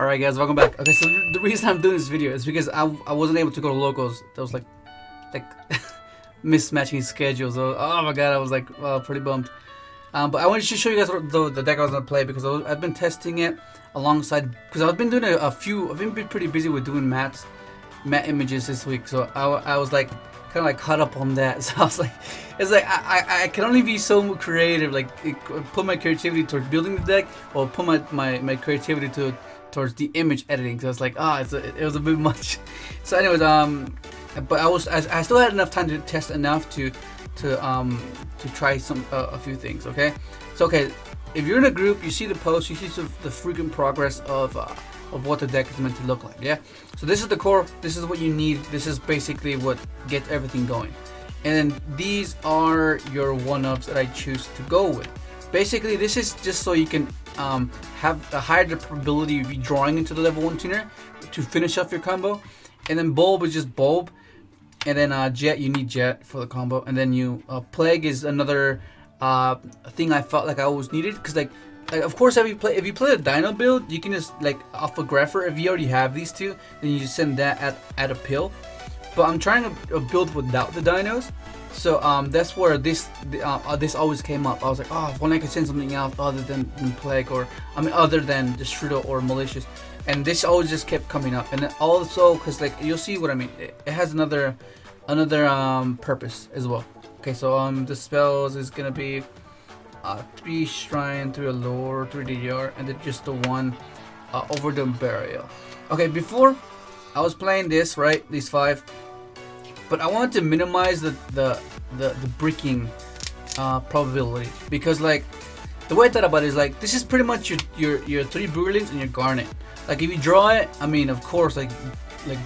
Alright guys, welcome back. Okay, so the reason I'm doing this video is because I wasn't able to go to locals. There was like mismatching schedules. Oh my god, I was like pretty bummed. But I wanted to show you guys the deck I was gonna play because I've been testing it alongside, because I've been doing I've been pretty busy with doing matte images this week. So I was like kind of like caught up on that. So I was like, it's like I can only be so creative, like put my creativity towards building the deck, or put my creativity towards the image editing. So it's like it was a bit much. So anyways, but I still had enough time to test enough to try a few things. Okay, so okay, if you're in a group, you see the post, you see the frequent progress of what the deck is meant to look like. Yeah, so this is the core, this is what you need, this is basically what gets everything going, and then these are your one-ups that I choose to go with. Basically this is just so you can have a higher probability of you drawing into the level 1 tuner to finish off your combo. And then bulb is just bulb, and then jet, you need jet for the combo, and then you plague is another thing I felt like I always needed, because like of course if you play a dino build, you can just like off a grapher, if you already have these two, then you just send that at a pill. But I'm trying to build without the dinos, so that's where this always came up. I was like, oh, if only I could send something else other than plague, or I mean other than destrudo or malicious. And this always just kept coming up. And then also because like you'll see what I mean, it has another purpose as well. Okay, so the spells is gonna be 3 shrine, 3 allure, 3 DDR, and then just the 1 over the burial. Okay, before I was playing this, right, these 5, but I wanted to minimize the bricking probability, because like the way I thought about it is like this is pretty much your 3 brilliants and your garnet. Like if you draw it, I mean of course like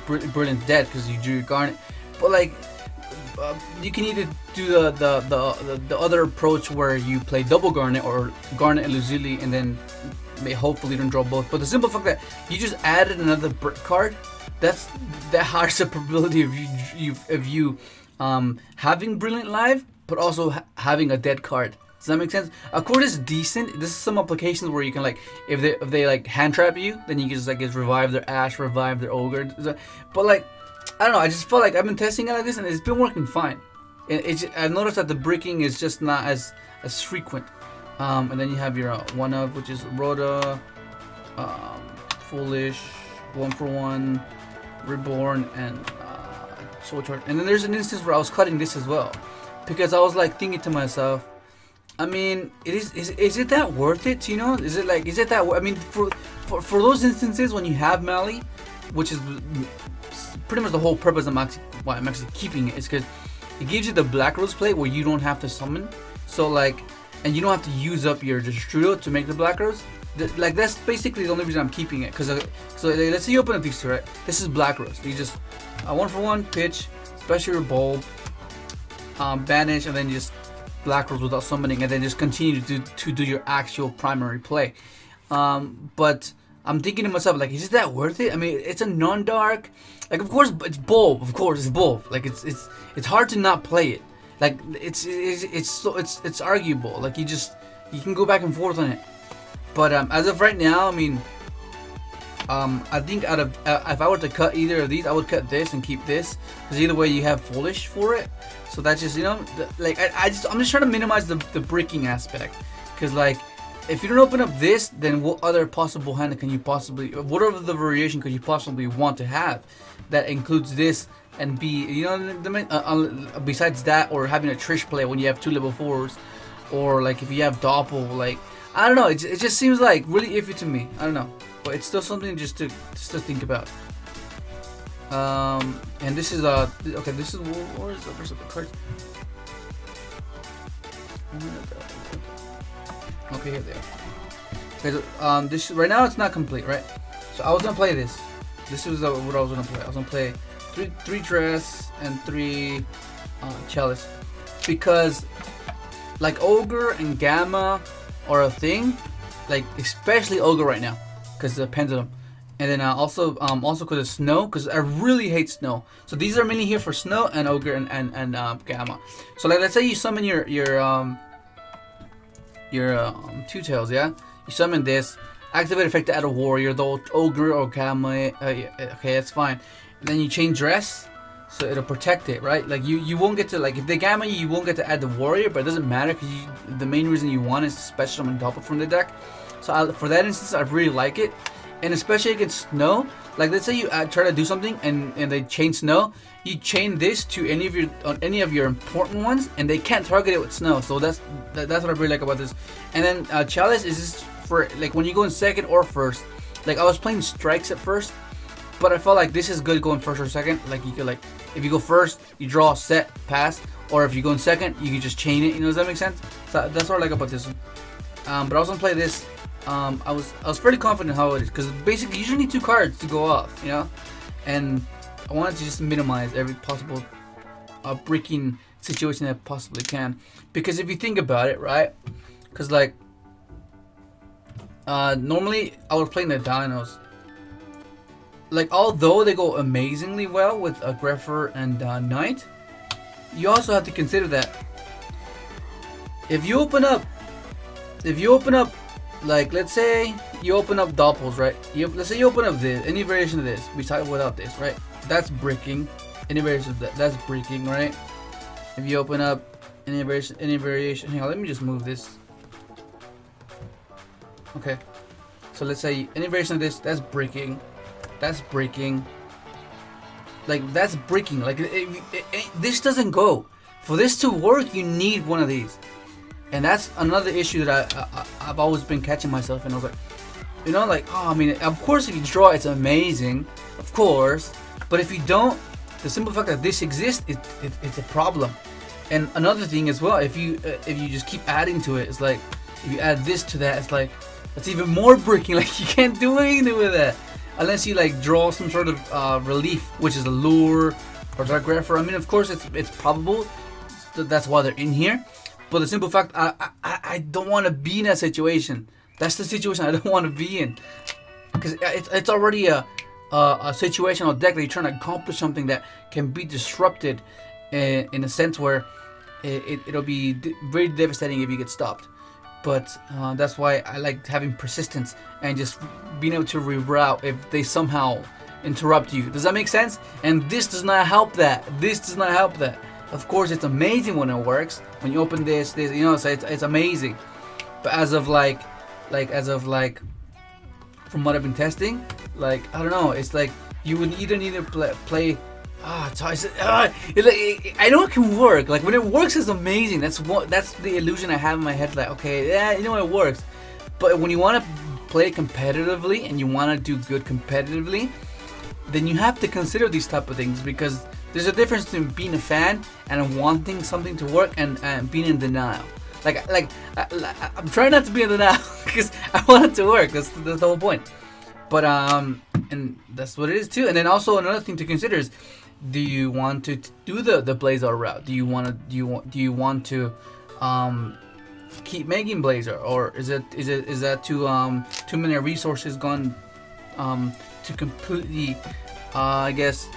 brilliant's dead because you drew your garnet, but like you can either do the other approach where you play double garnet, or garnet and Luzili, and then hopefully you don't draw both. But the simple fact that you just added another brick card, that higher the probability of you having brilliant live, but also having a dead card. Does that make sense? A cord is decent. This is some applications where you can like if they like hand trap you, then you can just like revive their ash, revive their ogre. But like I don't know, I just felt like I've been testing it like this and it's been working fine. I've noticed that the bricking is just not as frequent. And then you have your 1-up, which is Rhoda, Foolish, 1-for-1, Reborn, and Soul Chart. And then there's an instance where I was cutting this as well, because I was like thinking to myself, I mean, is it that worth it? You know, is it that? I mean, for those instances when you have Mali, which is pretty much the whole purpose of why I'm actually keeping it, is because it gives you the Black Rose play where you don't have to summon. So like, and you don't have to use up your Destrudo to make the Black Rose. Like that's basically the only reason I'm keeping it. Cause so let's say you open up these two, right? This is Black Rose. You just 1-for-1 pitch, special your bulb, banish, and then just Black Rose without summoning, and then just continue to do your actual primary play. But I'm thinking to myself, like, is that worth it? I mean, it's a non-dark. Like, of course, it's bulb. Of course, it's bulb. Like, it's hard to not play it. Like, it's arguable. Like, you can go back and forth on it. But as of right now, I mean, I think if I were to cut either of these, I would cut this and keep this, because either way you have Foolish for it. So that's just, you know, like I'm just trying to minimize the bricking aspect, because like if you don't open up this, then what other possible hand can you possibly, what other the variation could you possibly want to have that includes this and be, you know, besides that, or having a Trish play when you have 2 level 4s, or like if you have Doppel, like I don't know, it just seems like really iffy to me. I don't know, but it's still something just to think about. And this is okay, this is where is the rest of the card? Okay, here they are. Okay, so this right now it's not complete, right? So I was gonna play this. This is what I was gonna play. I was gonna play 3 dress and 3 chalice, because like ogre and gamma are a thing, like especially ogre right now because the pendulum. And then also because of snow, because I really hate snow. So these are mainly here for snow and ogre and gamma. So like let's say you summon your Two Tails, yeah. You summon this, Activate effect to add a warrior, the ogre or gamma. Yeah, okay, that's fine. And then you change dress, so it'll protect it, right? Like you won't get to, like, if they gamma you, you won't get to add the warrior, but it doesn't matter because the main reason you want is special and double from the deck. So for that instance, I really like it, and especially against snow. Like, let's say you try to do something and they chain snow, you chain this to any of your important ones, and they can't target it with snow. So that's what I really like about this. And then chalice is just for like when you go in second or first. Like, I was playing strikes at first, but I felt like this is good going first or second. Like, you could, like, if you go first, you draw, set, pass, or if you go in second, you can just chain it. You know, does that make sense? So that's what I like about this one. But I was gonna play this. I was fairly confident how it is, because basically you usually need 2 cards to go off, you know, and I wanted to just minimize every possible breaking situation that I possibly can. Because if you think about it, right, because like normally I was playing the dinos, like, although they go amazingly well with Greffer and Knight, you also have to consider that if you open up, like, let's say you open up Doppels, right? Let's say you open up this, any variation of this, besides without this, right? That's breaking. Any variation of that, that's breaking, right? If you open up any variation, hang on, let me just move this. Okay, so let's say any variation of this, that's breaking. That's breaking. Like, that's breaking. Like, this doesn't go. For this to work, you need one of these. And that's another issue that I've always been catching myself in. I was like, you know, like, oh, I mean, of course if you draw, it's amazing, of course. But if you don't, the simple fact that this exists, it's a problem. And another thing as well, if you just keep adding to it, it's like, if you add this to that, it's like, it's even more breaking. Like, you can't do anything with that unless you like draw some sort of relief, which is a lure or dark grapher. I mean, of course it's probable that's why they're in here. But the simple fact, I don't want to be in that situation. That's the situation I don't want to be in, because it's already a situational deck that you're trying to accomplish something that can be disrupted in a sense where it'll be very devastating if you get stopped. But that's why I like having persistence and just being able to reroute if they somehow interrupt you. Does that make sense? And this does not help that. This does not help that. Of course, it's amazing when it works. When you open this, you know, so it's amazing. But as of like, from what I've been testing, like, I don't know, it's like you would either need to play. I know it can work. Like, when it works, it's amazing. That's the illusion I have in my head. Like, okay, yeah, you know it works. But when you want to play competitively and you want to do good competitively, then you have to consider these type of things, because there's a difference between being a fan and wanting something to work and being in denial. I'm trying not to be in denial because I want it to work. That's the whole point. But and that's what it is too. And then also another thing to consider is, do you want to do the Blazer route? Do you want to keep making Blazer, or is that too many resources gone to completely I guess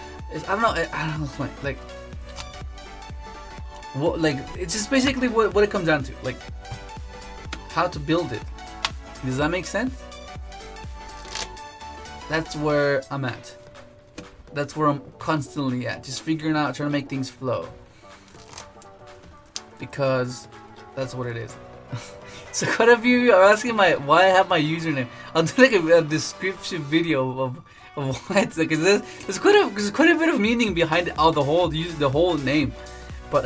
I don't know, like what, like, it's just basically what it comes down to, like how to build it. Does that make sense? That's where I'm at. That's where I'm constantly at, just figuring out, trying to make things flow, because that's what it is. So quite a few of you are asking why I have my username. I'll do like a description video of why it's like, there's quite a bit of meaning behind the whole name, but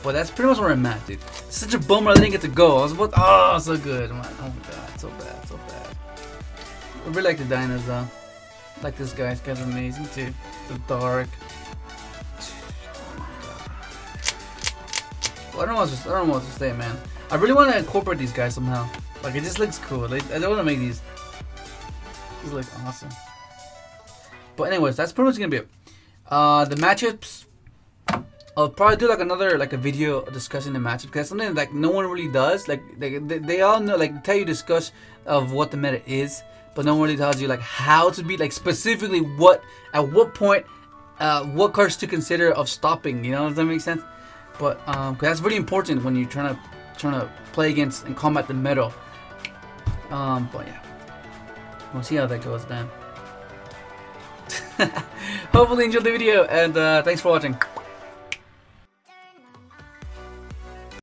that's pretty much where I'm at, dude. It's such a bummer I didn't get to go. I was about, oh, so good, man. Oh my god, so bad, so bad. I really like the dinos though. I like this guy. This guy's amazing too. The dark. Oh my god. Well, I don't know what to say, man. I really want to incorporate these guys somehow. Like, it just looks cool. Like, I don't want to make these. These look awesome. But anyways, that's pretty much gonna be it. The matchups, I'll probably do like a video discussing the matchups, because that's something like no one really does. Like they all know, like, tell you discuss of what the meta is, but no one really tells you like how to be, like, specifically at what point what cards to consider of stopping. You know, does that make sense? But cause that's really important when you're trying to play against and combat the meta. But yeah, we'll see how that goes then. Hopefully you enjoyed the video, and thanks for watching.